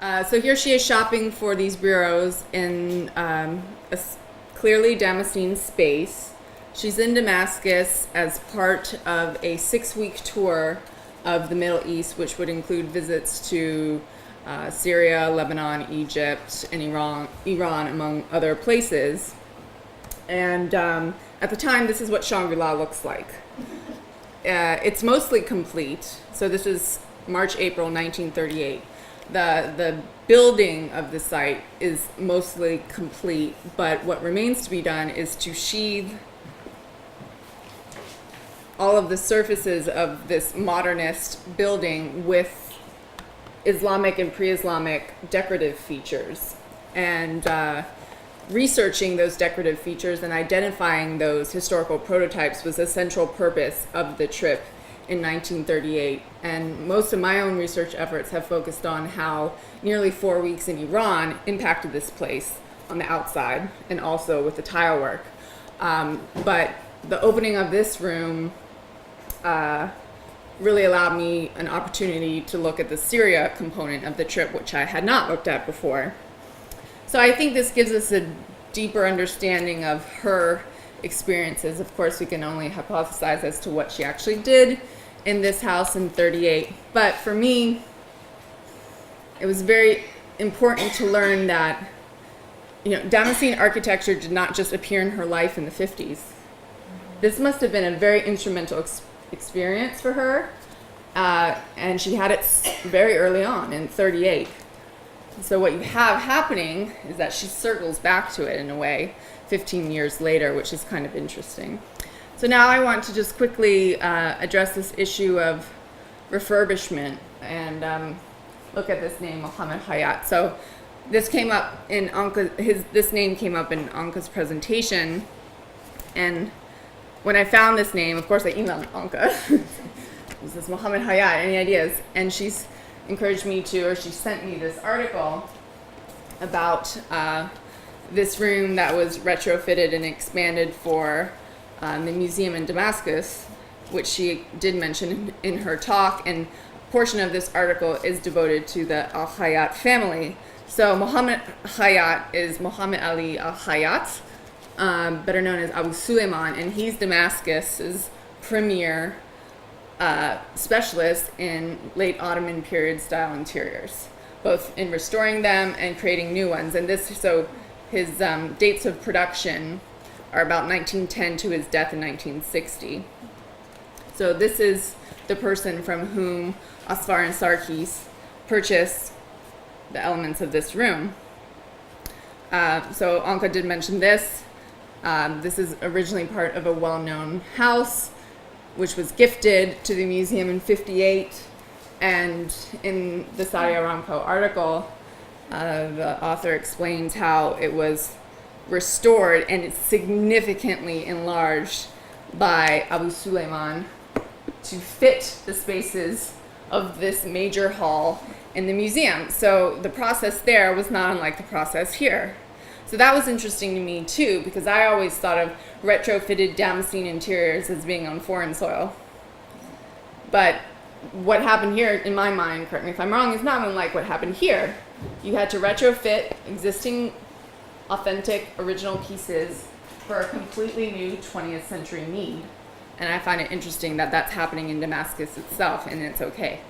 So here she is shopping for these bureaus in clearly Damascene space. She's in Damascus as part of a 6-week tour of the Middle East, which would include visits to Syria, Lebanon, Egypt, and Iran, among other places. And at the time, this is what Shangri-La looks like. It's mostly complete. So this is March, April 1938. The building of the site is mostly complete, but what remains to be done is to sheathe all of the surfaces of this modernist building with Islamic and pre-Islamic decorative features. And researching those decorative features and identifying those historical prototypes was a central purpose of the trip in 1938. And most of my own research efforts have focused on how nearly 4 weeks in Iran impacted this place on the outside and also with the tile work. But the opening of this room really allowed me an opportunity to look at the Syria component of the trip, which I had not looked at before. So I think this gives us a deeper understanding of her experiences. Of course, we can only hypothesize as to what she actually did in this house in 38. But for me, it was very important to learn that, Damascene architecture did not just appear in her life in the 50s. This must have been a very instrumental experience for her, and she had it very early on in 38. So what you have happening is that she circles back to it in a way 15 years later, which is kind of interesting. So now I want to just quickly address this issue of refurbishment and look at this name, Mohammed Hayat. So this came up in this name came up in Anka's presentation, and when I found this name, of course I emailed Anka. This is Mohammed Hayat, any ideas? And she's encouraged me to, or she sent me this article about this room that was retrofitted and expanded for the museum in Damascus, which she did mention in her talk, and a portion of this article is devoted to the Al-Hayat family. So Mohammed Hayat is Muhammad Ali Al-Hayat, better known as Abu Suleiman, and he's Damascus's premier specialist in late Ottoman period style interiors, both in restoring them and creating new ones. And his dates of production are about 1910 to his death in 1960. So this is the person from whom Asfar and Sarkis purchased the elements of this room. So Anka did mention this. This is originally part of a well-known house, which was gifted to the museum in 58. And in the Saudi Aramco article, the author explains how it was restored and it's significantly enlarged by Abu Suleiman to fit the spaces of this major hall in the museum. So the process there was not unlike the process here. So that was interesting to me too, because I always thought of retrofitted Damascene interiors as being on foreign soil. But what happened here, in my mind, correct me if I'm wrong, is not unlike what happened here. You had to retrofit existing authentic original pieces for a completely new 20th century need. And I find it interesting that that's happening in Damascus itself, and it's okay.